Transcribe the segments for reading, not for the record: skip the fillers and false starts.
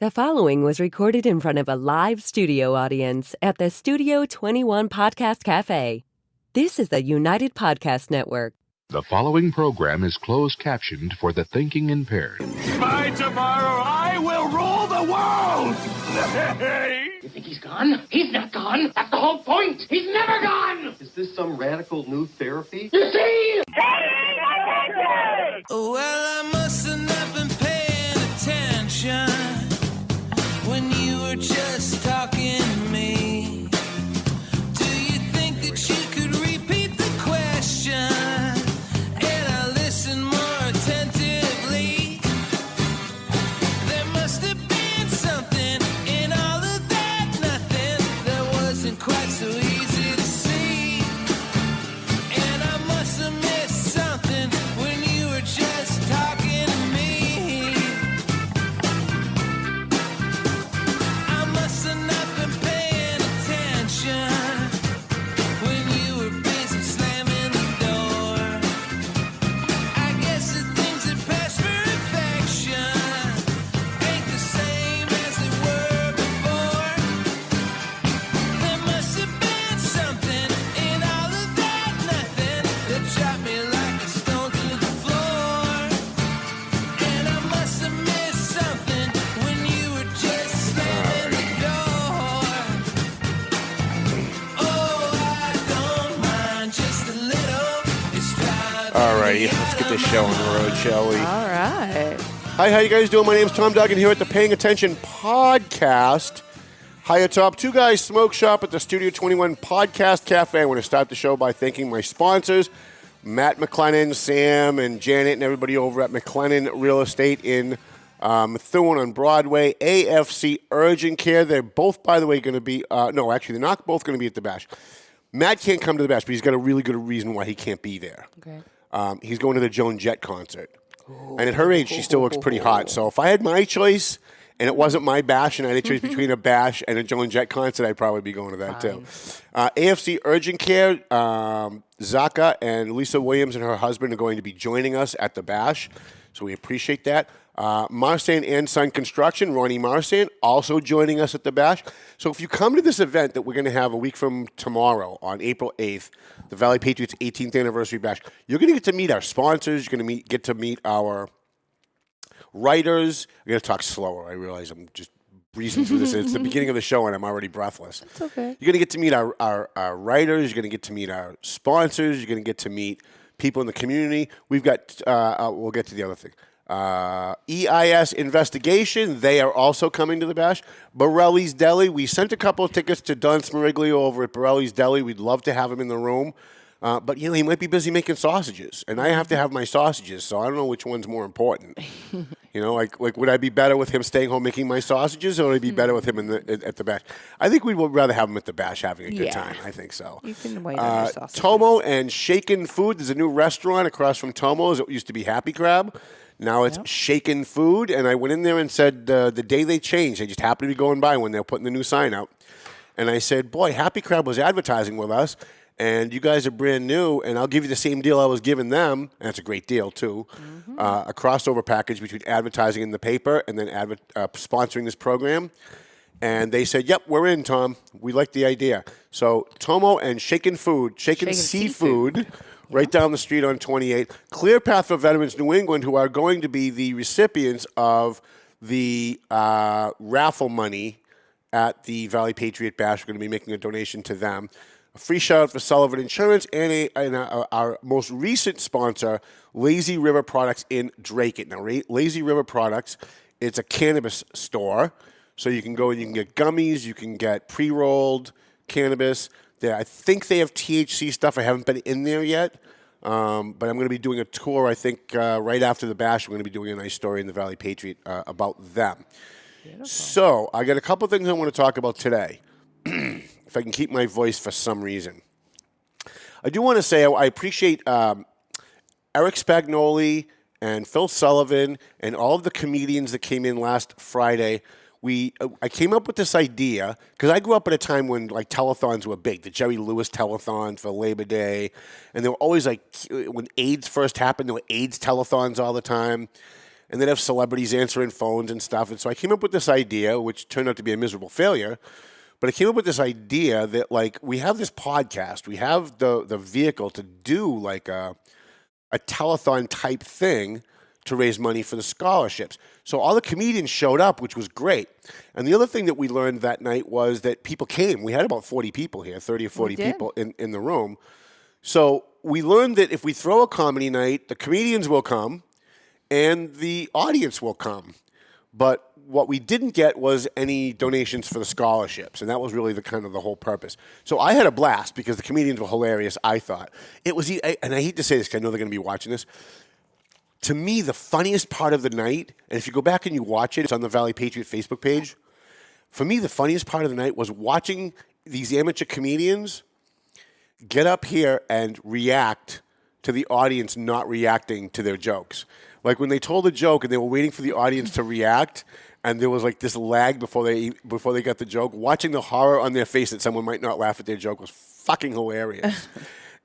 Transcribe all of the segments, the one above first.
The following was recorded in front of a live studio audience at the Studio 21 Podcast Cafe. This is the United Podcast Network. The following program is closed captioned for the thinking impaired. By tomorrow, I will rule the world! You think he's gone? He's not gone. That's the whole point. He's never gone. Is this some radical new therapy? You see? Well, I must have not been paying attention when you were just talking to me. Do you think that you could repeat the question? And I listened more attentively. There must have been something in all of that nothing that wasn't quite so easy to see. And I must have missed something when you were just talking to me. I must have not been paying attention when you were busy slamming the door. I guess the things that pass for affection ain't the same as they were before. There must have been something in all of that nothing that dropped me like a stone to the floor. And I must have missed something when you were just slamming the door. Oh, I don't mind just a little. It's driving Alrighty, let's get this show on the road, shall we? All right. Hi, how you guys doing? My name's Tom Duggan here at the Paying Attention Podcast. Hi atop Two Guys Smoke Shop at the Studio 21 Podcast Cafe. I want to start the show by thanking my sponsors, Matt McLennan, Sam, and Janet, and everybody over at McLennan Real Estate in Methuen on Broadway, AFC Urgent Care. They're both, by the way, going to be, no, actually, they're not both going to be at the Bash. Matt can't come to the Bash, but he's got a really good reason why he can't be there. Okay. He's going to the Joan Jett concert. And at her age, she still looks pretty hot. So if I had my choice and it wasn't my Bash and I had to choose between a Bash and a Joan Jett concert, I'd probably be going to that too. AFC Urgent Care, Zaka and Lisa Williams and her husband are going to be joining us at the Bash. So we appreciate that. Marsan and Son Construction, Ronnie Marsan, also joining us at the Bash. So if you come to this event that we're going to have a week from tomorrow on April 8th, the Valley Patriots 18th Anniversary Bash, you're going to get to meet our sponsors. You're going to get to meet our writers. I'm going to talk slower. I realize I'm just breezing through this. It's the beginning of the show, and I'm already breathless. It's okay. You're going to get to meet our writers. You're going to get to meet our sponsors. You're going to get to meet people in the community. We've got, we'll get to the other thing. EIS Investigation, they are also coming to the Bash. Borelli's Deli, we sent a couple of tickets to Don Smiriglio over at Borelli's Deli. We'd love to have him in the room. But, you know, he might be busy making sausages, and I have to have my sausages, so I don't know which one's more important. You know, like would I be better with him staying home making my sausages, or would I be better with him at the Bash? I think we'd rather have him at the Bash having a good time. I think so. You can wait on your sausages. Tomo and Shaken Food, there's a new restaurant across from Tomo's. It used to be Happy Crab. Now it's Shaken Food, and I went in there and said the day they changed, I just happened to be going by when they were putting the new sign out, and I said, boy, Happy Crab was advertising with us, and you guys are brand new, and I'll give you the same deal I was giving them, and that's a great deal too, a crossover package between advertising in the paper and then sponsoring this program. And they said, yep, we're in, Tom. We like the idea. So Tomo and Shaken Food, Shaken Seafood, right down the street on 28. Clear Path for Veterans New England, who are going to be the recipients of the raffle money at the Valley Patriot Bash. We're going to be making a donation to them. A free shout-out for Sullivan Insurance and our most recent sponsor, Lazy River Products in Drake. Now, Lazy River Products, it's a cannabis store. So you can go and you can get gummies, you can get pre-rolled cannabis. I think they have THC stuff. I haven't been in there yet, but I'm going to be doing a tour, I think, right after the Bash. We're going to be doing a nice story in the Valley Patriot about them. Beautiful. So I got a couple things I want to talk about today, if I can keep my voice for some reason. I do want to say I appreciate Eric Spagnoli and Phil Sullivan and all of the comedians that came in last Friday. I came up with this idea because I grew up at a time when like telethons were big, the Jerry Lewis telethon for Labor Day, and they were always like when AIDS first happened, there were AIDS telethons all the time. and they'd have celebrities answering phones and stuff. And so I came up with this idea, which turned out to be a miserable failure. But I came up with this idea that, like, we have this podcast, we have the vehicle to do like a telethon type thing to raise money for the scholarships. So all the comedians showed up, which was great. And the other thing that we learned that night was that people came. We had about 40 people here, 30 or 40 people in the room. So we learned that if we throw a comedy night, the comedians will come and the audience will come. But what we didn't get was any donations for the scholarships, and that was really the whole purpose. So I had a blast because the comedians were hilarious, I thought. It was, and I hate to say this because I know they're going to be watching this. To me, the funniest part of the night, and if you go back and you watch it, it's on the Valley Patriot Facebook page. For me, the funniest part of the night was watching these amateur comedians get up here and react to the audience not reacting to their jokes. Like when they told a joke and they were waiting for the audience to react, and there was like this lag before they got the joke, watching the horror on their face that someone might not laugh at their joke was fucking hilarious.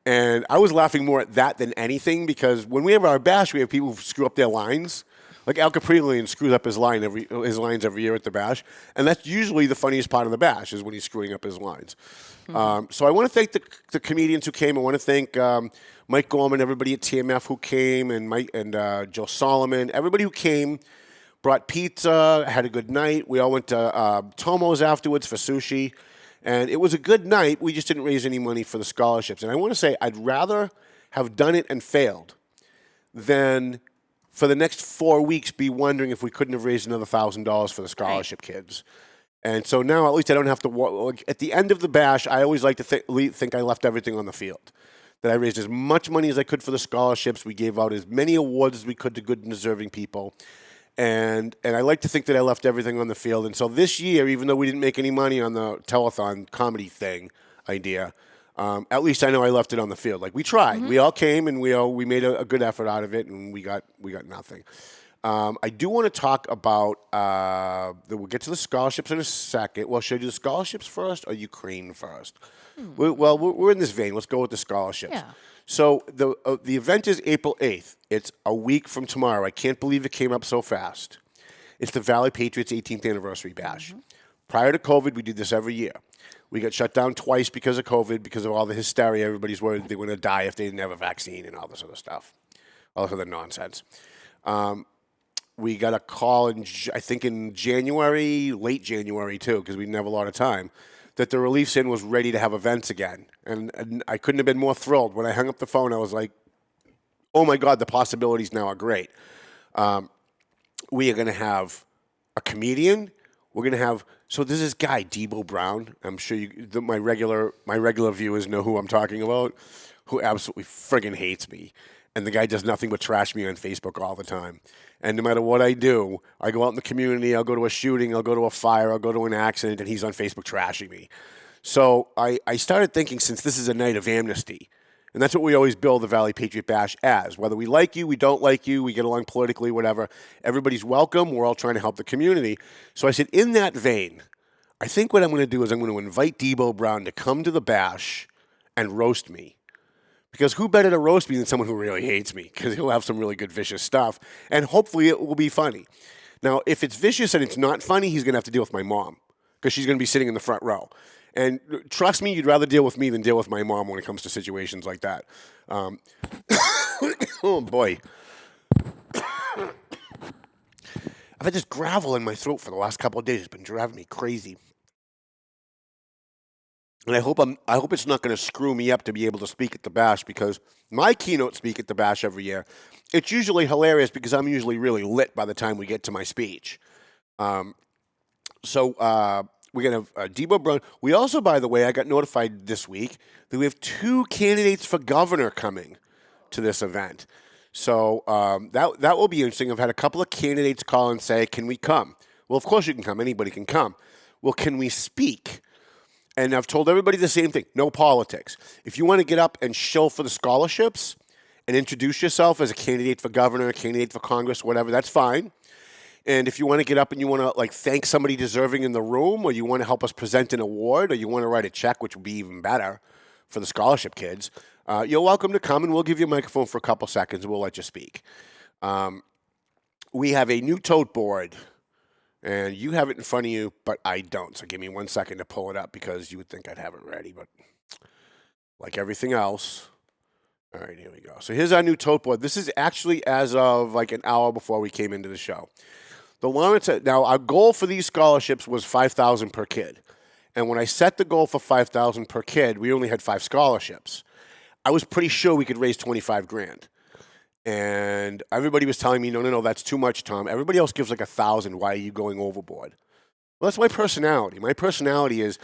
And I was laughing more at that than anything because when we have our bash, we have people who screw up their lines. Like Al Caprillion screws up his lines every year at the bash, and that's usually the funniest part of the bash is when he's screwing up his lines. So I want to thank the comedians who came. I want to thank Mike Gorman, everybody at TMF who came, and Mike and Joe Solomon, everybody who came, brought pizza, had a good night. We all went to Tomo's afterwards for sushi, and it was a good night. We just didn't raise any money for the scholarships. And I want to say I'd rather have done it and failed than for the next 4 weeks be wondering if we couldn't have raised another $1,000 for the scholarship kids. And so now at least I don't have to at the end of the bash, I always like to think I left everything on the field. That I raised as much money as I could for the scholarships. We gave out as many awards as we could to good and deserving people. And I like to think that I left everything on the field. And so this year, even though we didn't make any money on the telethon comedy thing idea, at least I know I left it on the field. Like we tried. We all came and we made a good effort out of it, and we got nothing. I do want to talk about we'll get to the scholarships in a second. Well, should I do the scholarships first or Ukraine first? Well, we're in this vein. Let's go with the scholarships. Yeah. So the event is April 8th. It's a week from tomorrow. I can't believe it came up so fast. It's the Valley Patriots 18th anniversary bash. Prior to COVID, we did this every year. We got shut down twice because of COVID, because of all the hysteria. Everybody's worried they were going to die if they didn't have a vaccine and all this other stuff, all this other nonsense. We got a call, I think in January, late January too, because we didn't have a lot of time, that the Relief Sin was ready to have events again. And I couldn't have been more thrilled. When I hung up the phone, I was like, oh my God, the possibilities now are great. We are going to have a comedian. We're going to have, so there's this guy, Debo Brown. I'm sure my regular viewers know who I'm talking about, who absolutely friggin' hates me. And the guy does nothing but trash me on Facebook all the time. And no matter what I do, I go out in the community, I'll go to a shooting, I'll go to a fire, I'll go to an accident, and he's on Facebook trashing me. So I started thinking, since this is a night of amnesty, and that's what we always build the Valley Patriot Bash as. Whether we like you, we don't like you, we get along politically, whatever, everybody's welcome. We're all trying to help the community. So I said, in that vein, I think what I'm going to do is I'm going to invite Debo Brown to come to the bash and roast me. Because who better to roast me than someone who really hates me? Because he'll have some really good vicious stuff, and hopefully it will be funny. Now, if it's vicious and it's not funny, he's going to have to deal with my mom, because she's going to be sitting in the front row. And trust me, you'd rather deal with me than deal with my mom when it comes to situations like that. Oh, boy. I've had this gravel in my throat for the last couple of days. It's been driving me crazy. And I hope it's not going to screw me up to be able to speak at the bash, because my keynote speak at the bash every year, it's usually hilarious because I'm usually really lit by the time we get to my speech. So we're going to have Debo Brown. We also, by the way, I got notified this week that we have 2 candidates for governor coming to this event. So that will be interesting. I've had a couple of candidates call and say, can we come? Well, of course you can come. Anybody can come. Well, can we speak? And I've told everybody the same thing, no politics. If you want to get up and show for the scholarships and introduce yourself as a candidate for governor, a candidate for Congress, whatever, that's fine. And if you want to get up and you want to thank somebody deserving in the room, or you want to help us present an award, or you want to write a check, which would be even better for the scholarship kids, you're welcome to come, and we'll give you a microphone for a couple seconds and we'll let you speak. we have a new tote board. And you have it in front of you, but I don't. So give me 1 second to pull it up because you would think I'd have it ready. But like everything else. All right, here we go. So here's our new tote board. This is actually as of like an hour before we came into the show. The Lawrence, now our goal for these scholarships was $5,000 per kid. And when I set the goal for $5,000 per kid, we only had 5 scholarships. I was pretty sure we could raise $25,000. And everybody was telling me, no, that's too much, Tom. Everybody else gives like $1,000. Why are you going overboard? Well, that's my personality. My personality is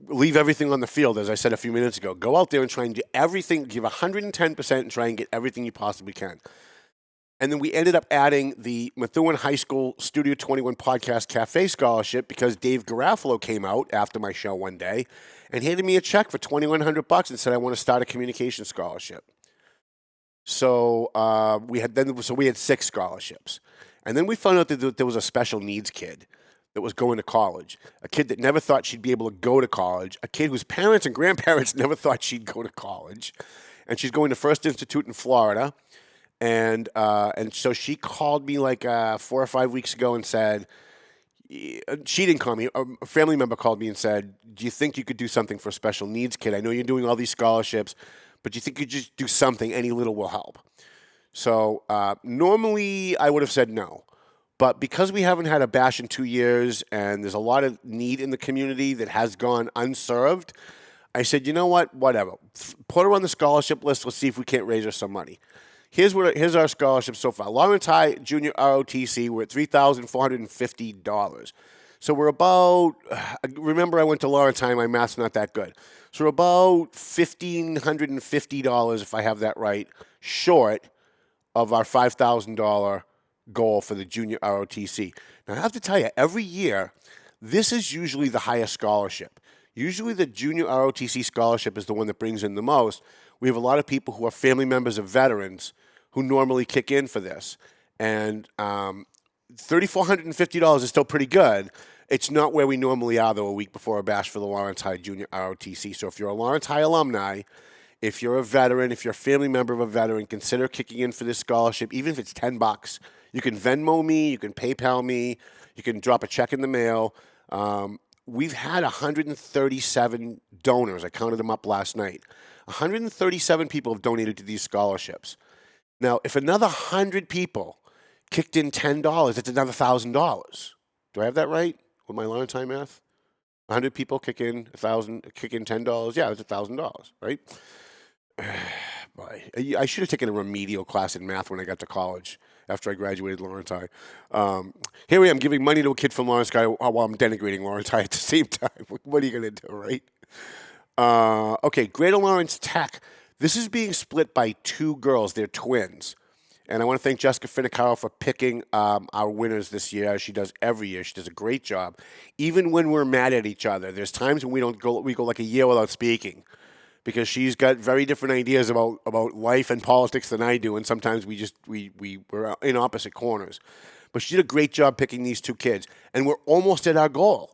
leave everything on the field, as I said a few minutes ago. Go out there and try and do everything, give 110% and try and get everything you possibly can. And then we ended up adding the Methuen High School Studio 21 Podcast Cafe Scholarship because Dave Garofalo came out after my show one day and handed me a check for $2,100 and said, I want to start a communication scholarship. So we had 6 scholarships. And then we found out that there was a special needs kid that was going to college, a kid that never thought she'd be able to go to college, a kid whose parents and grandparents never thought she'd go to college. And she's going to First Institute in Florida. And so she called me like 4 or 5 weeks ago and said, she didn't call me, a family member called me and said, do you think you could do something for a special needs kid? I know you're doing all these scholarships, but you think you just do something, any little will help. So normally I would have said no. But because we haven't had a bash in 2 years and there's a lot of need in the community that has gone unserved, I said, you know what, whatever. Put her on the scholarship list. Let's see if we can't raise her some money. Here's our scholarship so far. Lawrence High Junior ROTC, we're at $3,450. So we're about, remember I went to Lawrence High, my math's not that good. So we're about $1,550, if I have that right, short of our $5,000 goal for the Junior ROTC. Now, I have to tell you, every year, this is usually the highest scholarship. Usually the Junior ROTC scholarship is the one that brings in the most. We have a lot of people who are family members of veterans who normally kick in for this. And $3,450 is still pretty good. It's not where we normally are, though, a week before a bash for the Lawrence High Junior ROTC. So if you're a Lawrence High alumni, if you're a veteran, if you're a family member of a veteran, consider kicking in for this scholarship, even if it's $10. You can Venmo me, you can PayPal me, you can drop a check in the mail. We've had 137 donors. I counted them up last night. 137 people have donated to these scholarships. Now, if another 100 people kicked in $10, that's another $1,000. Do I have that right with my Lawrence High math? 100 people kick in $10. Yeah, that's $1,000, right? I should have taken a remedial class in math when I got to college after I graduated Lawrence High. Here I am giving money to a kid from Lawrence High while I'm denigrating Lawrence High at the same time. What are you going to do, right? Okay, Greater Lawrence Tech. This is being split by 2 girls. They're twins. And I want to thank Jessica Finicaro for picking our winners this year, as she does every year. She does a great job. Even when we're mad at each other, there's times when we go like a year without speaking because she's got very different ideas about life and politics than I do, and sometimes we're in opposite corners. But she did a great job picking these 2 kids, and we're almost at our goal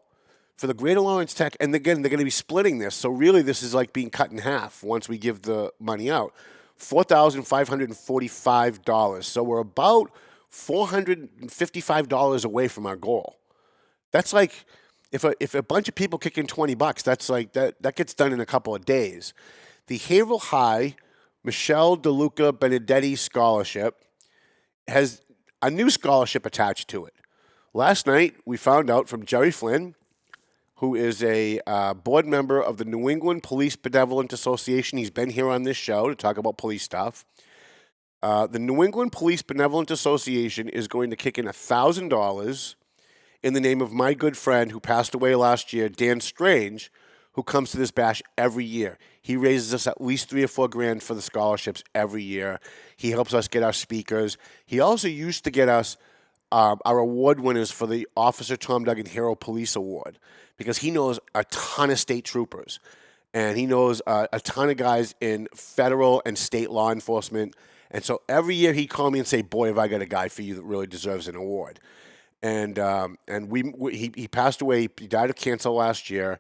for the Greater Lawrence Tech. And again, they're going to be splitting this, so really this is like being cut in half once we give the money out. $4,545. So we're about $455 away from our goal. That's like if a bunch of people kick in $20, that's like that gets done in a couple of days. The Haverhill High Michelle DeLuca Benedetti Scholarship has a new scholarship attached to it. Last night we found out from Jerry Flynn, who is a board member of the New England Police Benevolent Association. He's been here on this show to talk about police stuff. The New England Police Benevolent Association is going to kick in $1,000 in the name of my good friend who passed away last year, Dan Strange, who comes to this bash every year. He raises us at least $3 or $4 grand for the scholarships every year. He helps us get our speakers. He also used to get us our award winners for the Officer Tom Duggan Hero Police Award, because he knows a ton of state troopers, and he knows a ton of guys in federal and state law enforcement. And so every year he'd call me and say, boy, have I got a guy for you that really deserves an award. And he passed away. He died of cancer last year,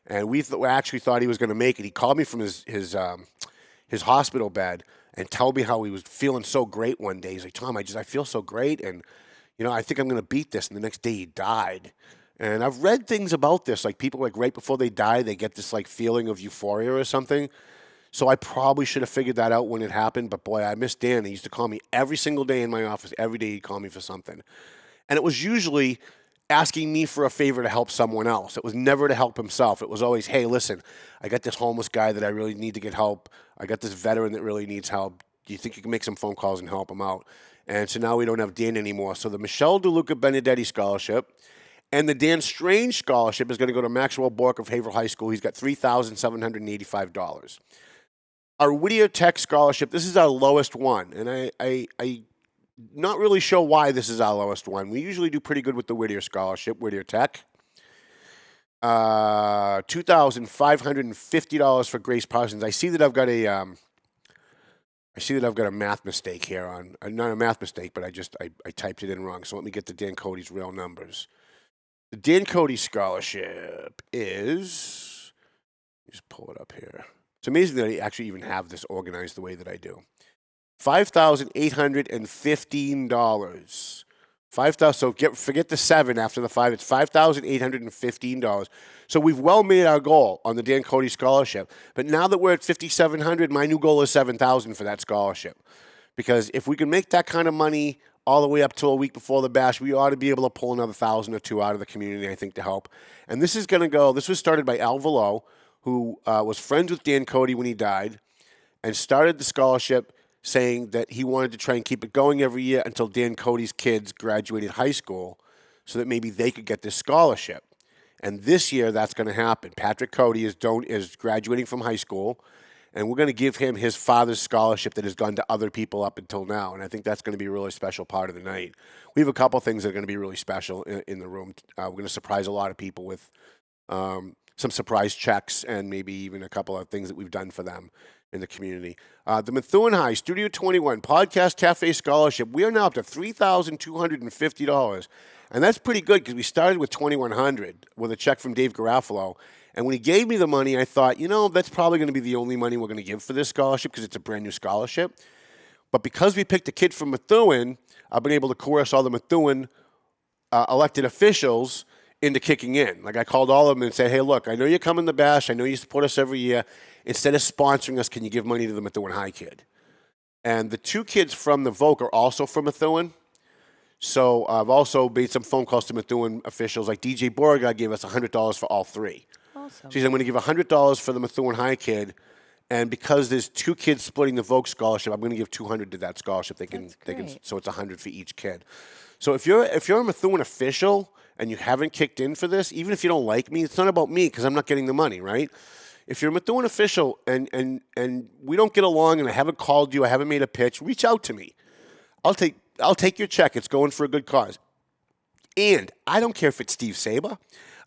and we actually thought he was going to make it. He called me from his hospital bed and told me how he was feeling so great one day. He's like, Tom, I feel so great, and I think I'm going to beat this. And the next day he died. And I've read things about this, like people like right before they die, they get this like feeling of euphoria or something. So I probably should have figured that out when it happened. But boy, I miss Dan. He used to call me every single day in my office. Every day he'd call me for something. And it was usually asking me for a favor to help someone else. It was never to help himself. It was always, hey, listen, I got this homeless guy that I really need to get help. I got this veteran that really needs help. Do you think you can make some phone calls and help him out? And so now we don't have Dan anymore. So the Michelle DeLuca Benedetti Scholarship and the Dan Strange Scholarship is going to go to Maxwell Bork of Haverhill High School. He's got $3,785. Our Whittier Tech Scholarship, this is our lowest one. And I not really sure why this is our lowest one. We usually do pretty good with the Whittier Scholarship, Whittier Tech. $2,550 for Grace Parsons. I see that I've got a math mistake here on not a math mistake, but I typed it in wrong. So let me get the Dan Cody's real numbers. The Dan Cody Scholarship is, just pull it up here. It's amazing that I actually even have this organized the way that I do. $5,815. So forget the 7 after the 5. It's $5,815. So we've well made our goal on the Dan Cody Scholarship. But now that we're at $5,700, my new goal is $7,000 for that scholarship. Because if we can make that kind of money all the way up till a week before the bash, we ought to be able to pull another 1,000 or 2 out of the community, I think, to help. And this is going to go. This was started by Al Valo, who was friends with Dan Cody when he died, and started the scholarship saying that he wanted to try and keep it going every year until Dan Cody's kids graduated high school so that maybe they could get this scholarship. And this year, that's going to happen. Patrick Cody is graduating from high school, and we're going to give him his father's scholarship that has gone to other people up until now. And I think that's going to be a really special part of the night. We have a couple things that are going to be really special in the room. We're going to surprise a lot of people with some surprise checks and maybe even a couple of things that we've done for them in the community. The Methuen High Studio 21 Podcast Cafe Scholarship, we are now up to $3,250. And that's pretty good because we started with $2,100 with a check from Dave Garofalo. And when he gave me the money, I thought, that's probably going to be the only money we're going to give for this scholarship because it's a brand new scholarship. But because we picked a kid from Methuen, I've been able to coerce all the Methuen elected officials into kicking in. Like I called all of them and said, hey, look, I know you're coming to Bash. I know you support us every year. Instead of sponsoring us, can you give money to the Methuen High kid? And the 2 kids from the Voc are also from Methuen. So I've also made some phone calls to Methuen officials. Like DJ Beauregard gave us $100 for all 3. Awesome. She said, I'm going to give $100 for the Methuen High kid. And because there's 2 kids splitting the Voc scholarship, I'm going to give $200 to that scholarship. They can, so it's $100 for each kid. So if you're a Methuen official and you haven't kicked in for this, even if you don't like me, it's not about me because I'm not getting the money, right? If you're a Methuen official and we don't get along and I haven't called you, I haven't made a pitch, reach out to me. I'll take your check. It's going for a good cause. And I don't care if it's Steve Saber.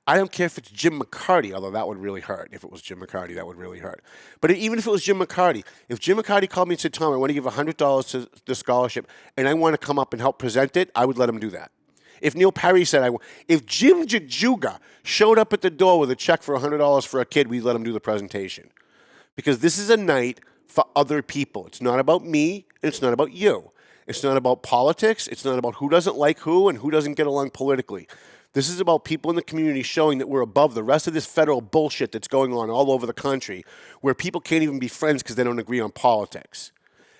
I don't care if it's Jim McCarty, although that would really hurt. If it was Jim McCarty, that would really hurt. But even if it was Jim McCarty, if Jim McCarty called me and said, Tom, I want to give $100 to the scholarship and I want to come up and help present it, I would let him do that. If Neil Perry said, if Jim Jajuga showed up at the door with a check for $100 for a kid, we'd let him do the presentation. Because this is a night for other people. It's not about me, and it's not about you. It's not about politics. It's not about who doesn't like who and who doesn't get along politically. This is about people in the community showing that we're above the rest of this federal bullshit that's going on all over the country, where people can't even be friends because they don't agree on politics.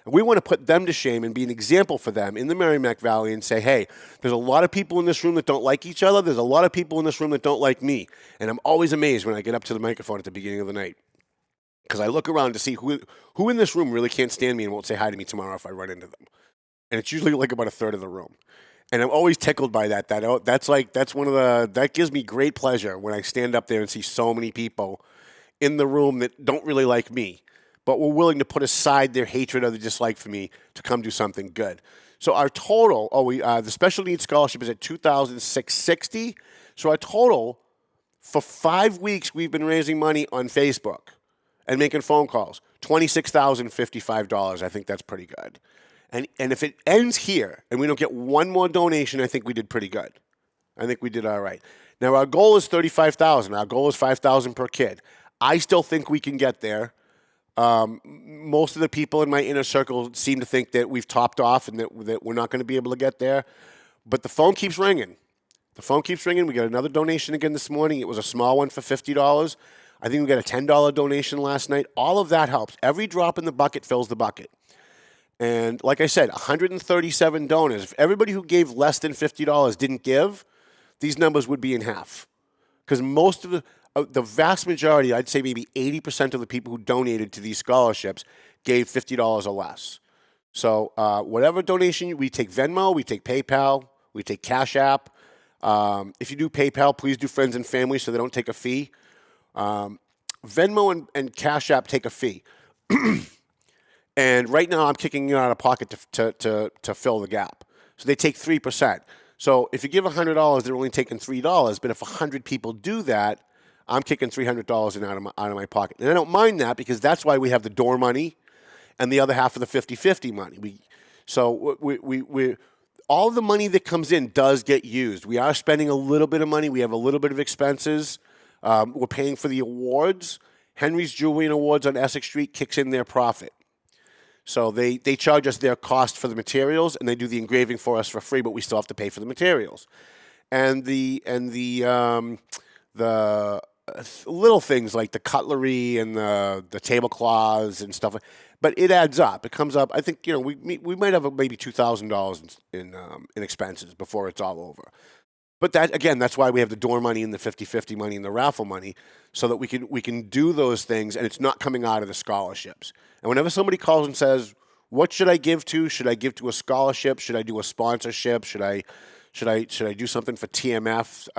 And we want to put them to shame and be an example for them in the Merrimack Valley and say, hey, there's a lot of people in this room that don't like each other. There's a lot of people in this room that don't like me. And I'm always amazed when I get up to the microphone at the beginning of the night because I look around to see who in this room really can't stand me and won't say hi to me tomorrow if I run into them. And it's usually like about a third of the room. And I'm always tickled by that. That gives me great pleasure when I stand up there and see so many people in the room that don't really like me, but were willing to put aside their hatred or their dislike for me to come do something good. So our total, the special needs scholarship is at $2,660. So our total for 5 weeks, we've been raising money on Facebook and making phone calls. $26,055. I think that's pretty good. And if it ends here and we don't get one more donation, I think we did pretty good. I think we did all right. Now our goal is $35,000. Our goal is $5,000 per kid. I still think we can get there. Most of the people in my inner circle seem to think that we've topped off and that we're not going to be able to get there. But the phone keeps ringing. The phone keeps ringing. We got another donation again this morning. It was a small one for $50. I think we got a $10 donation last night. All of that helps. Every drop in the bucket fills the bucket. And like I said, 137 donors. If everybody who gave less than $50 didn't give, these numbers would be in half. Because most of the vast majority, I'd say maybe 80% of the people who donated to these scholarships gave $50 or less. So whatever donation, we take Venmo, we take PayPal, we take Cash App. If you do PayPal, please do friends and family so they don't take a fee. Venmo and Cash App take a fee. And right now I'm kicking you out of pocket to fill the gap. So they take 3%. So if you give $100, they're only taking $3. But if 100 people do that, I'm kicking $300 out of my pocket. And I don't mind that because that's why we have the door money and the other half of the 50-50 money. We all the money that comes in does get used. We are spending a little bit of money. We have a little bit of expenses. We're paying for the awards. Henry's Jewelry and Awards on Essex Street kicks in their profit. So they charge us their cost for the materials, and they do the engraving for us for free, but we still have to pay for the materials. And the little things like the cutlery and the tablecloths and stuff, but it adds up. It comes up. I think we might have maybe $2,000 in expenses before it's all over. But that's why we have the door money and the 50-50 money and the raffle money, so that we can do those things, and it's not coming out of the scholarships. And whenever somebody calls and says, "What should I give to? Should I give to a scholarship? Should I do a sponsorship? Should I do something for TMF,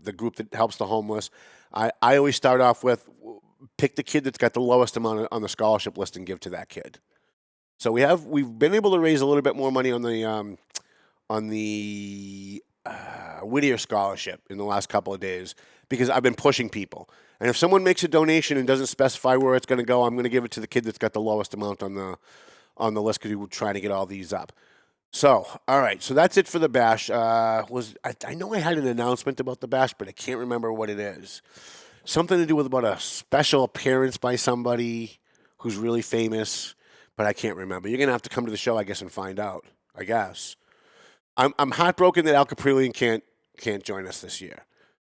the group that helps the homeless?" I always start off with pick the kid that's got the lowest amount on the scholarship list and give to that kid. So we've been able to raise a little bit more money on the Whittier scholarship in the last couple of days because I've been pushing people. And if someone makes a donation and doesn't specify where it's going to go, I'm going to give it to the kid that's got the lowest amount on the list because we were trying to get all these up. So, all right. So that's it for the bash. I know I had an announcement about the bash, but I can't remember what it is. Something to do with about a special appearance by somebody who's really famous, but I can't remember. You're going to have to come to the show, I guess, and find out, I guess. I'm heartbroken that Al Caprillion can't join us this year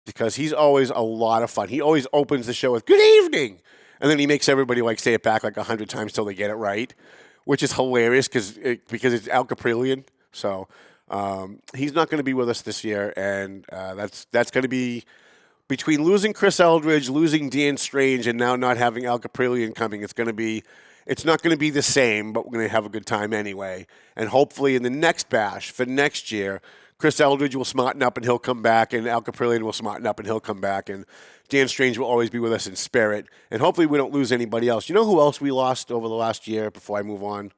because he's always a lot of fun. He always opens the show with "Good evening," and then he makes everybody say it back 100 times till they get it right, which is hilarious because it's Al Caprillion. So he's not going to be with us this year, and that's going to be between losing Chris Eldridge, losing Dan Strange, and now not having Al Caprillion coming. It's not going to be the same, but we're going to have a good time anyway. And hopefully in the next bash for next year, Chris Eldridge will smarten up and he'll come back, and Al Caprillion will smarten up and he'll come back, and Dan Strange will always be with us in spirit. And hopefully we don't lose anybody else. You know who else we lost over the last year before I move on?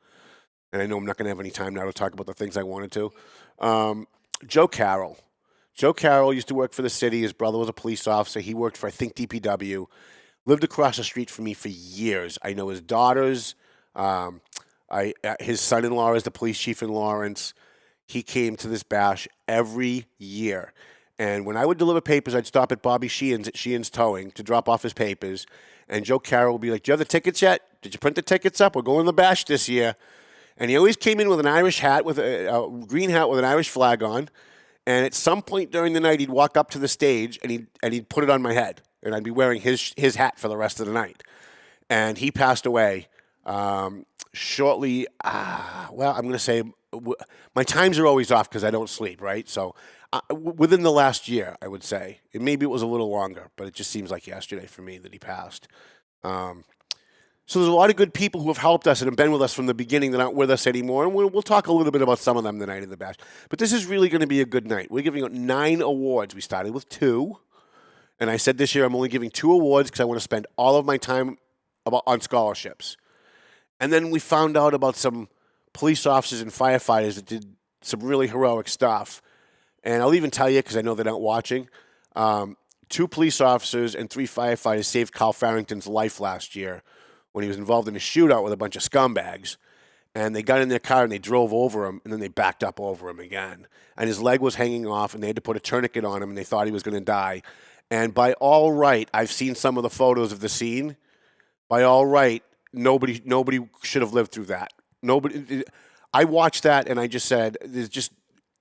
And I know I'm not going to have any time now to talk about the things I wanted to. Joe Carroll. Joe Carroll used to work for the city. His brother was a police officer. He worked for, I think, DPW. Lived across the street from me for years. I know his daughters. His son-in-law is the police chief in Lawrence. He came to this bash every year. And when I would deliver papers, I'd stop at Bobby Sheehan's at Sheehan's Towing to drop off his papers. And Joe Carroll would be like, "Do you have the tickets yet? Did you print the tickets up? We're going to the bash this year." And he always came in with an Irish hat, with a green hat with an Irish flag on. And at some point during the night, he'd walk up to the stage and he'd put it on my head. And I'd be wearing his hat for the rest of the night. And he passed away shortly. I'm going to say my times are always off because I don't sleep, right? So within the last year, I would say. And maybe it was a little longer, but it just seems like yesterday for me that he passed. So there's a lot of good people who have helped us and have been with us from the beginning that aren't with us anymore. And we'll talk a little bit about some of them the night of the bash. But this is really going to be a good night. We're giving out 9 awards. We started with 2. And I said this year I'm only giving 2 awards because I want to spend all of my time on scholarships. And then we found out about some police officers and firefighters that did some really heroic stuff. And I'll even tell you, because I know they're not watching, 2 police officers and 3 firefighters saved Carl Farrington's life last year when he was involved in a shootout with a bunch of scumbags. And they got in their car and they drove over him, and then they backed up over him again. And his leg was hanging off, and they had to put a tourniquet on him, and they thought he was going to die. And by all right, I've seen some of the photos of the scene. By all right, nobody should have lived through that. Nobody. I watched that, and I just said,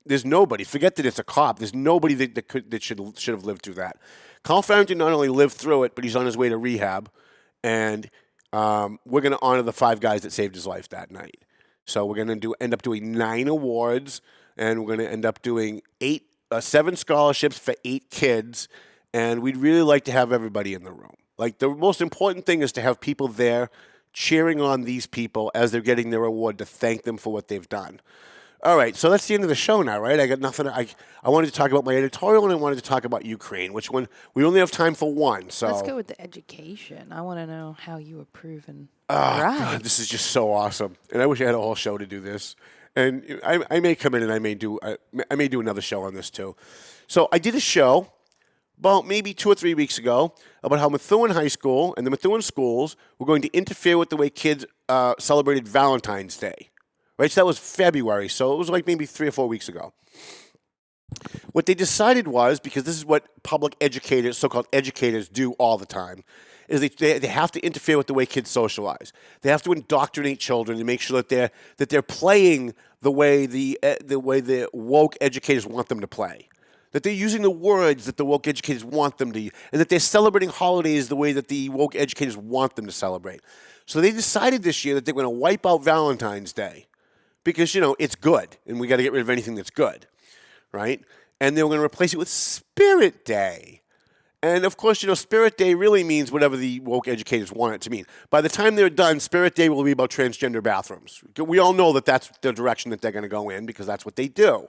There's nobody. Forget that it's a cop. There's nobody that should have lived through that. Carl Farrington not only lived through it, but he's on his way to rehab. And we're going to honor the 5 guys that saved his life that night. So we're going to end up doing 9 awards, and we're going to end up doing 7 scholarships for 8 kids. And we'd really like to have everybody in the room. Like, the most important thing is to have people there cheering on these people as they're getting their award to thank them for what they've done. All right, so that's the end of the show now, right? I got nothing. I wanted to talk about my editorial, and I wanted to talk about Ukraine, which one we only have time for one. So let's go with the education. I want to know how you approve and God, this is just so awesome, and I wish I had a whole show to do this. And I may come in and I may do another show on this too. So I did a show about maybe 2 or 3 weeks ago about how Methuen High School and the Methuen schools were going to interfere with the way kids celebrated Valentine's Day. Right, so that was February, so it was like maybe 3 or 4 weeks ago. What they decided was, because this is what public educators, so-called educators, do all the time, is they have to interfere with the way kids socialize. They have to indoctrinate children to make sure that they're playing the way the woke educators want them to play. That they're using the words that the woke educators want them to use, and that they're celebrating holidays the way that the woke educators want them to celebrate. So they decided this year that they're going to wipe out Valentine's Day. Because, it's good, and we got to get rid of anything that's good, right? And they were going to replace it with Spirit Day. And, of course, Spirit Day really means whatever the woke educators want it to mean. By the time they're done, Spirit Day will be about transgender bathrooms. We all know that that's the direction that they're going to go in because that's what they do.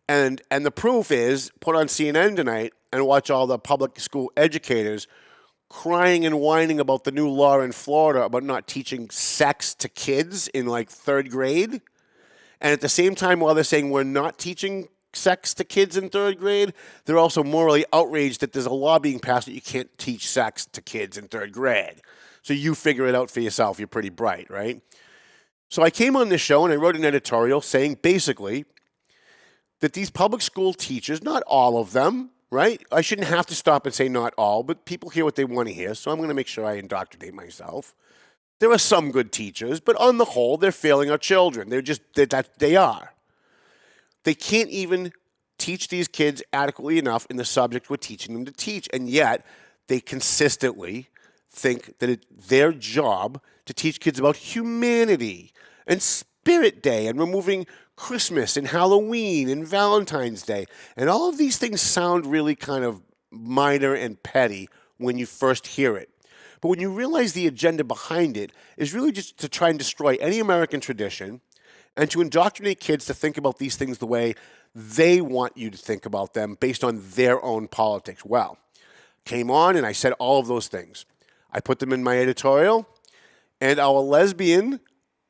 And the proof is, put on CNN tonight and watch all the public school educators crying and whining about the new law in Florida about not teaching sex to kids in, like, 3rd grade. And at the same time, while they're saying we're not teaching sex to kids in 3rd grade, they're also morally outraged that there's a law being passed that you can't teach sex to kids in 3rd grade. So you figure it out for yourself. You're pretty bright, right? So I came on this show and I wrote an editorial saying basically that these public school teachers, not all of them, right? I shouldn't have to stop and say not all, but people hear what they want to hear, so I'm going to make sure I indoctrinate myself. There are some good teachers, but on the whole, they're failing our children. They are. They can't even teach these kids adequately enough in the subject we're teaching them to teach, and yet they consistently think that it's their job to teach kids about humanity and Spirit Day and removing Christmas and Halloween and Valentine's Day. And all of these things sound really kind of minor and petty when you first hear it. But when you realize the agenda behind it is really just to try and destroy any American tradition and to indoctrinate kids to think about these things the way they want you to think about them based on their own politics. Well, came on and I said all of those things. I put them in my editorial, and our lesbian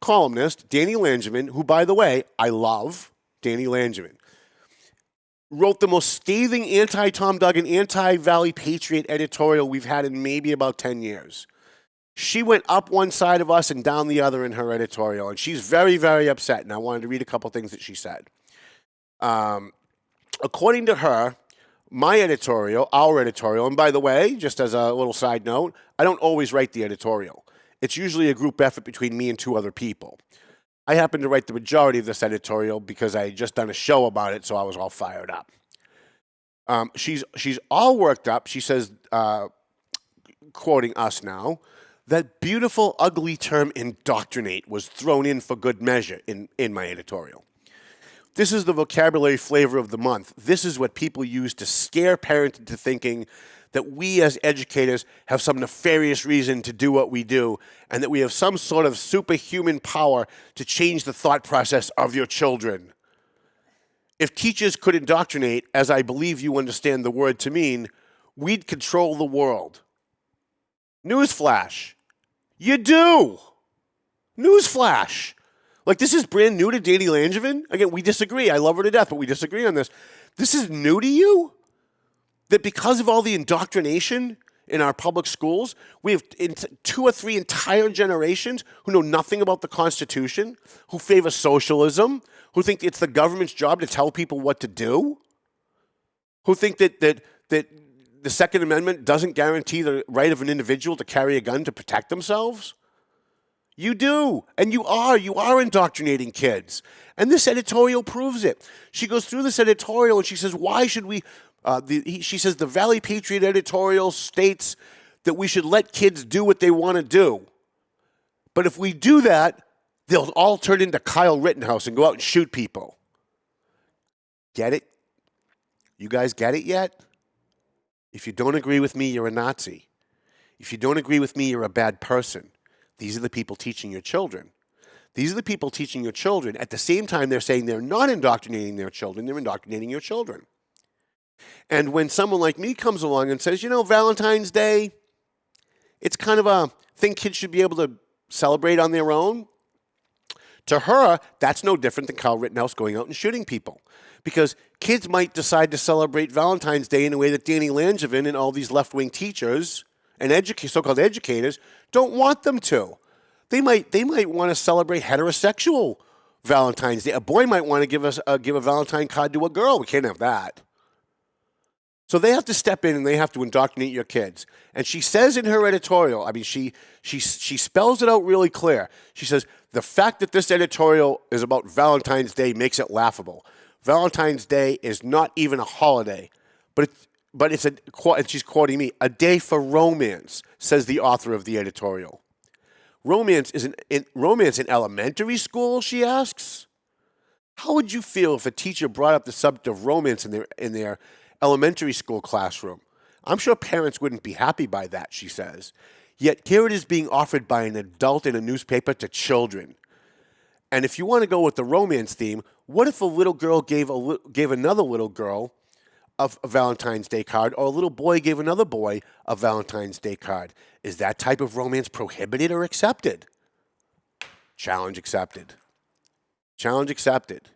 columnist, Danny Langevin, who, by the way, I love, Danny Langevin, wrote the most scathing anti-Tom Duggan, anti-Valley Patriot editorial we've had in maybe about 10 years. She went up one side of us and down the other in her editorial, and she's very, very upset, and I wanted to read a couple things that she said. According to her, my editorial, our editorial, and by the way, just as a little side note, I don't always write the editorial. It's usually a group effort between me and 2 other people. I happen to write the majority of this editorial because I had just done a show about it, so I was all fired up. She's all worked up. She says, quoting us now, that beautiful, ugly term indoctrinate was thrown in for good measure in my editorial. This is the vocabulary flavor of the month. This is what people use to scare parents into thinking that we as educators have some nefarious reason to do what we do, and that we have some sort of superhuman power to change the thought process of your children. If teachers could indoctrinate, as I believe you understand the word to mean, we'd control the world. Newsflash. You do. Newsflash. Like, this is brand new to Danny Langevin. Again, we disagree. I love her to death, but we disagree on this. This is new to you? That because of all the indoctrination in our public schools, we have 2 or 3 entire generations who know nothing about the Constitution, who favor socialism, who think it's the government's job to tell people what to do, who think that the Second Amendment doesn't guarantee the right of an individual to carry a gun to protect themselves. You do, and you are indoctrinating kids. And this editorial proves it. She goes through this editorial and she says, why should we, she says the Valley Patriot editorial states that we should let kids do what they want to do. But if we do that, they'll all turn into Kyle Rittenhouse and go out and shoot people. Get it? You guys get it yet? If you don't agree with me, you're a Nazi. If you don't agree with me, you're a bad person. These are the people teaching your children. These are the people teaching your children. At the same time, they're saying they're not indoctrinating their children. They're indoctrinating your children. And when someone like me comes along and says, Valentine's Day, it's kind of a thing kids should be able to celebrate on their own. To her, that's no different than Kyle Rittenhouse going out and shooting people. Because kids might decide to celebrate Valentine's Day in a way that Danny Langevin and all these left-wing teachers and so-called educators don't want them to. They might want to celebrate heterosexual Valentine's Day. A boy might want to give a Valentine card to a girl. We can't have that. So they have to step in and they have to indoctrinate your kids. And she says in her editorial, she spells it out really clear. She says, the fact that this editorial is about Valentine's Day makes it laughable. Valentine's Day is not even a holiday, but it's and she's quoting me, a day for romance, says the author of the editorial. Romance in elementary school, she asks? How would you feel if a teacher brought up the subject of romance in their elementary school classroom? I'm sure parents wouldn't be happy by that, she says. Yet here it is being offered by an adult in a newspaper to children. And if you want to go with the romance theme, what if a little girl gave another little girl a Valentine's Day card, or a little boy gave another boy a Valentine's Day card? Is that type of romance prohibited or accepted? Challenge accepted. Challenge accepted.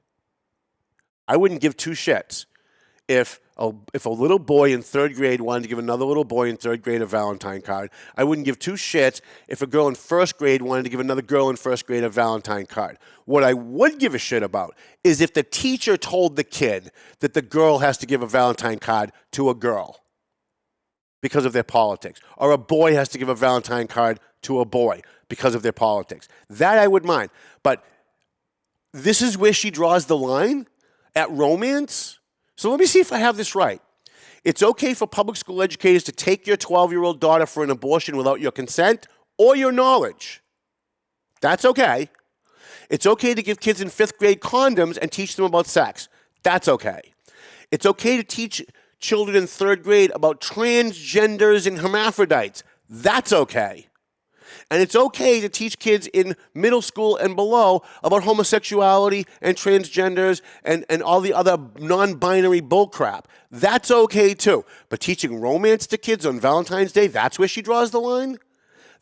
I wouldn't give two shits if a little boy in third grade wanted to give another little boy in third grade a Valentine card. I wouldn't give two shits if a girl in first grade wanted to give another girl in first grade a Valentine card. What I would give a shit about is if the teacher told the kid that the girl has to give a Valentine card to a girl because of their politics, or a boy has to give a Valentine card to a boy because of their politics. That I would mind. But this is where she draws the line at romance. So let me see if I have this right. It's okay for public school educators to take your 12-year-old daughter for an abortion without your consent or your knowledge. That's okay. It's okay to give kids in 5th grade condoms and teach them about sex. That's okay. It's okay to teach children in 3rd grade about transgenders and hermaphrodites. That's okay. And it's okay to teach kids in middle school and below about homosexuality and transgenders and all the other non-binary bullcrap. That's okay too. But teaching romance to kids on Valentine's Day, that's where she draws the line?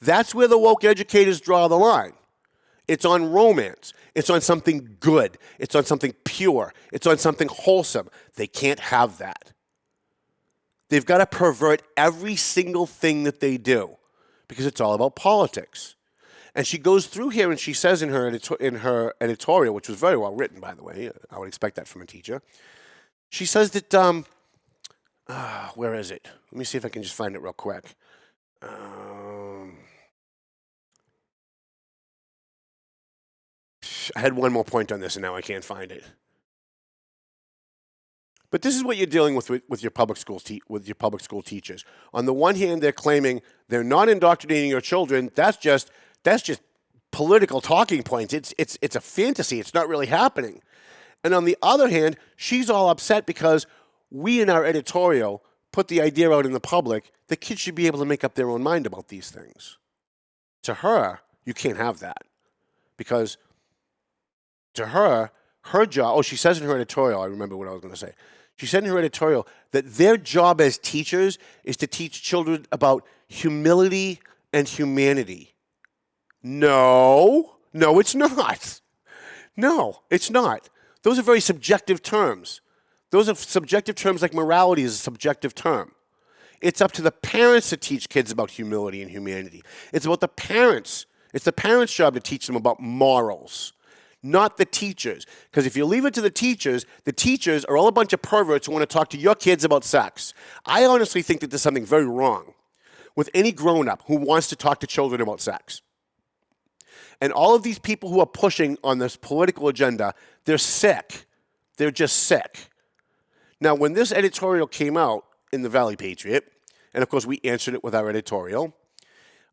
That's where the woke educators draw the line. It's on romance. It's on something good. It's on something pure. It's on something wholesome. They can't have that. They've got to pervert every single thing that they do, because it's all about politics. And she goes through here and she says in her editorial, which was very well written, by the way, I would expect that from a teacher, she says that, where is it? Let me see if I can just find it real quick. I had one more point on this and now I can't find it. But this is what you're dealing with your public school teachers. On the one hand, they're claiming they're not indoctrinating your children. That's just political talking points. It's a fantasy. It's not really happening. And on the other hand, she's all upset because we in our editorial put the idea out in the public that kids should be able to make up their own mind about these things. To her, you can't have that, because to her job, she says in her editorial, I remember what I was going to say. She said in her editorial that their job as teachers is to teach children about humility and humanity. No, it's not. No, it's not. Those are very subjective terms. Those are subjective terms like morality is a subjective term. It's up to the parents to teach kids about humility and humanity. It's about the parents. It's the parents' job to teach them about morals, not the teachers. Because if you leave it to the teachers are all a bunch of perverts who want to talk to your kids about sex. I honestly think that there's something very wrong with any grown-up who wants to talk to children about sex. And all of these people who are pushing on this political agenda, they're sick. They're just sick. Now, when this editorial came out in the Valley Patriot, and of course we answered it with our editorial,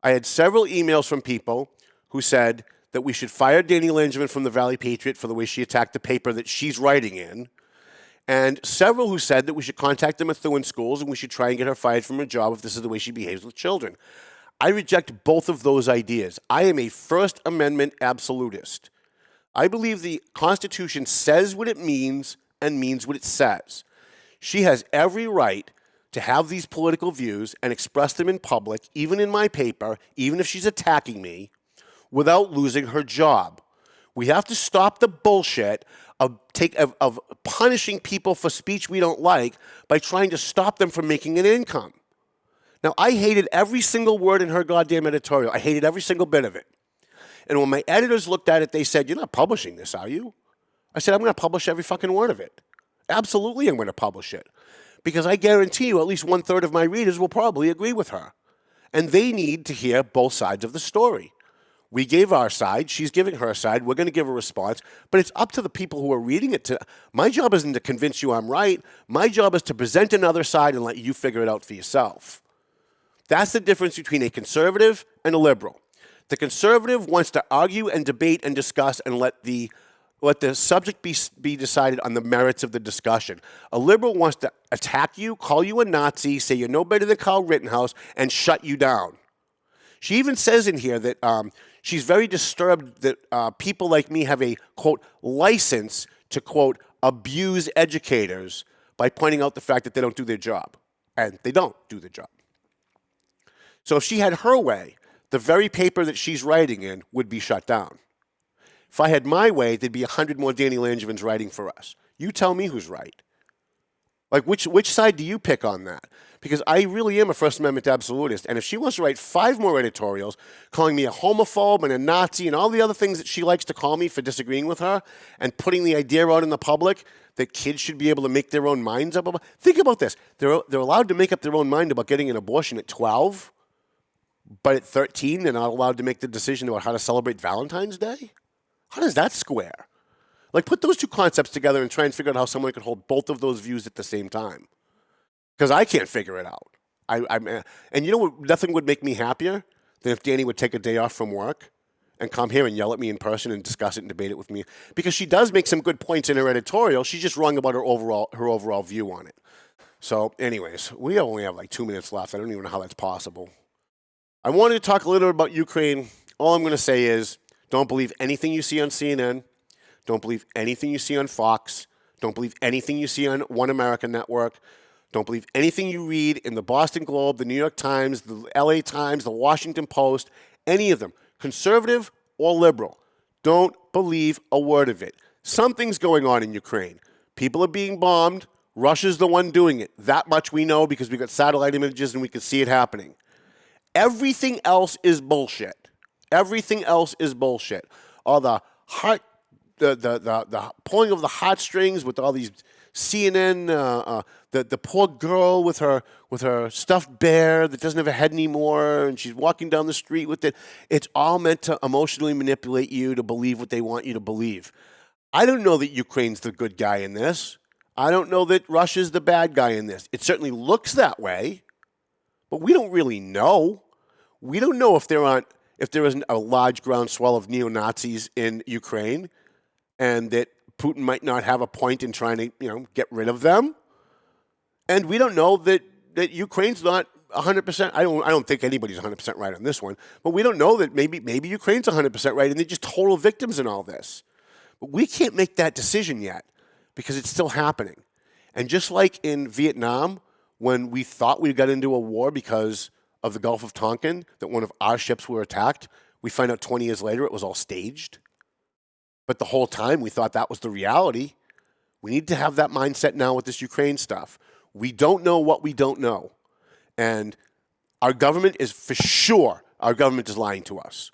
I had several emails from people who said that we should fire Danny Langevin from the Valley Patriot for the way she attacked the paper that she's writing in, and several who said that we should contact the Methuen schools and we should try and get her fired from her job if this is the way she behaves with children. I reject both of those ideas. I am a First Amendment absolutist. I believe the Constitution says what it means and means what it says. She has every right to have these political views and express them in public, even in my paper, even if she's attacking me, without losing her job. We have to stop the bullshit of punishing people for speech we don't like by trying to stop them from making an income. Now, I hated every single word in her goddamn editorial. I hated every single bit of it. And when my editors looked at it, they said, "You're not publishing this, are you?" I said, "I'm going to publish every fucking word of it. Absolutely, I'm going to publish it. Because I guarantee you at least 1/3 of my readers will probably agree with her. And they need to hear both sides of the story. We gave our side. She's giving her side. We're going to give a response. But it's up to the people who are reading it to... My job isn't to convince you I'm right. My job is to present another side and let you figure it out for yourself. That's the difference between a conservative and a liberal. The conservative wants to argue and debate and discuss and let the subject be decided on the merits of the discussion. A liberal wants to attack you, call you a Nazi, say you're no better than Carl Rittenhouse, and shut you down. She even says in here that she's very disturbed that people like me have a, quote, license to, quote, abuse educators by pointing out the fact that they don't do their job. And they don't do the job. So if she had her way, the very paper that she's writing in would be shut down. If I had my way, there'd be 100 more Danny Langevins writing for us. You tell me who's right. Like, which side do you pick on that? Because I really am a First Amendment absolutist, and if she wants to write 5 more editorials calling me a homophobe and a Nazi and all the other things that she likes to call me for disagreeing with her and putting the idea out in the public that kids should be able to make their own minds up about... Think about this. They're allowed to make up their own mind about getting an abortion at 12, but at 13 they're not allowed to make the decision about how to celebrate Valentine's Day? How does that square? Like, put those two concepts together and try and figure out how someone could hold both of those views at the same time. Because I can't figure it out. And you know what? Nothing would make me happier than if Danny would take a day off from work and come here and yell at me in person and discuss it and debate it with me. Because she does make some good points in her editorial. She's just wrong about her overall view on it. So, anyways, we only have like 2 minutes left. I don't even know how that's possible. I wanted to talk a little bit about Ukraine. All I'm going to say is, don't believe anything you see on CNN. Don't believe anything you see on Fox. Don't believe anything you see on One America Network. Don't believe anything you read in the Boston Globe, the New York Times, the LA Times, the Washington Post, any of them, conservative or liberal. Don't believe a word of it. Something's going on in Ukraine. People are being bombed. Russia's the one doing it. That much we know because we got satellite images and we can see it happening. Everything else is bullshit. Everything else is bullshit. All the pulling of the heartstrings with all these CNN, the poor girl with her stuffed bear that doesn't have a head anymore, and she's walking down the street with it. It's all meant to emotionally manipulate you to believe what they want you to believe. I don't know that Ukraine's the good guy in this. I don't know that Russia's the bad guy in this. It certainly looks that way, but we don't really know. We don't know if there isn't a large groundswell of neo-Nazis in Ukraine, and that Putin might not have a point in trying to, get rid of them. And we don't know that Ukraine's not 100%. I don't think anybody's 100% right on this one. But we don't know that maybe Ukraine's 100% right, and they're just total victims in all this. But we can't make that decision yet because it's still happening. And just like in Vietnam, when we thought we got into a war because of the Gulf of Tonkin, that one of our ships were attacked, we find out 20 years later it was all staged. But the whole time we thought that was the reality. We need to have that mindset now with this Ukraine stuff. We don't know what we don't know. And our government is lying to us.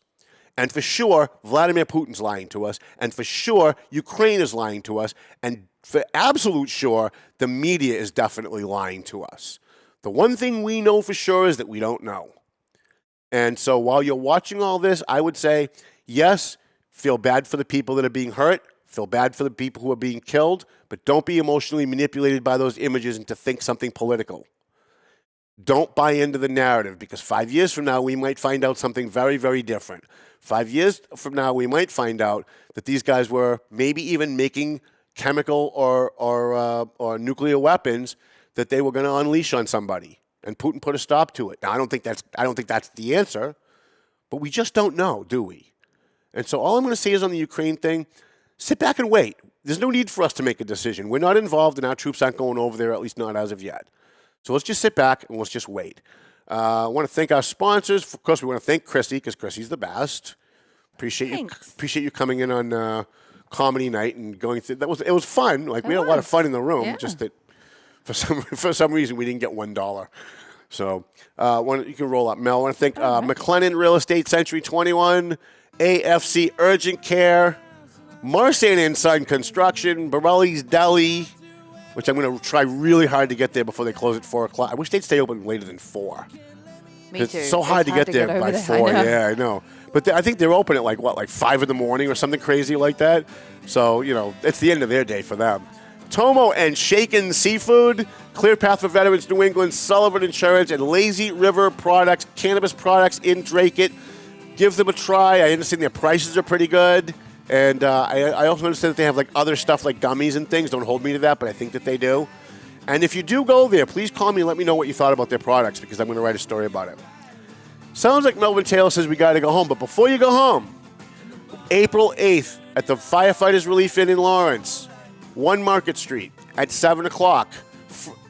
And for sure, Vladimir Putin's lying to us. And for sure, Ukraine is lying to us. And for absolute sure, the media is definitely lying to us. The one thing we know for sure is that we don't know. And so while you're watching all this, I would say, Yes, feel bad for the people that are being hurt, feel bad for the people who are being killed, but don't be emotionally manipulated by those images and to think something political. Don't buy into the narrative, because 5 years from now, we might find out something very, very different. 5 years from now, we might find out that these guys were maybe even making chemical or nuclear weapons that they were going to unleash on somebody, and Putin put a stop to it. Now, I don't think that's the answer, but we just don't know, do we? And so all I'm going to say is on the Ukraine thing, sit back and wait. There's no need for us to make a decision. We're not involved, and our troops aren't going over there, at least not as of yet. So let's just sit back and let's just wait. I want to thank our sponsors. Of course, we want to thank Chrissy, because Chrissy's the best. Appreciate you coming in on comedy night and going through. It was fun. Like, we had a lot of fun in the room. Yeah. Just that for some reason we didn't get $1. So you can roll up, Mel. I want to thank McLennan Real Estate, Century 21, AFC Urgent Care, Marsan & Son Construction, Borelli's Deli, which I'm going to try really hard to get there before they close at 4 o'clock. I wish they'd stay open later than 4. Me too. It's so hard to get there by 4. Yeah, I know. But I think they're open at like 5 in the morning or something crazy like that. So, it's the end of their day for them. Tomo and Shaken Seafood, Clear Path for Veterans New England, Sullivan Insurance, and Lazy River Products, cannabis products in Drake. Give them a try. I understand their prices are pretty good. And I also understand that they have like other stuff like gummies and things. Don't hold me to that, but I think that they do. And if you do go there, please call me and let me know what you thought about their products, because I'm going to write a story about it. Sounds like Melvin Taylor says we got to go home. But before you go home, April 8th at the Firefighters Relief Inn in Lawrence, 1 Market Street at 7 o'clock.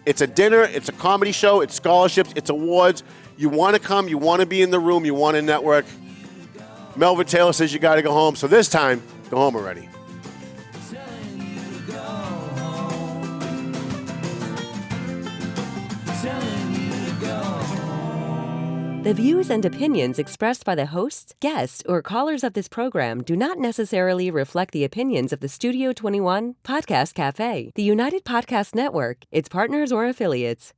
It's a dinner. It's a comedy show. It's scholarships. It's awards. You want to come. You want to be in the room. You want to network. Melvin Taylor says you got to go home. So this time, go home already. The views and opinions expressed by the hosts, guests, or callers of this program do not necessarily reflect the opinions of the Studio 21 Podcast Cafe, the United Podcast Network, its partners, or affiliates.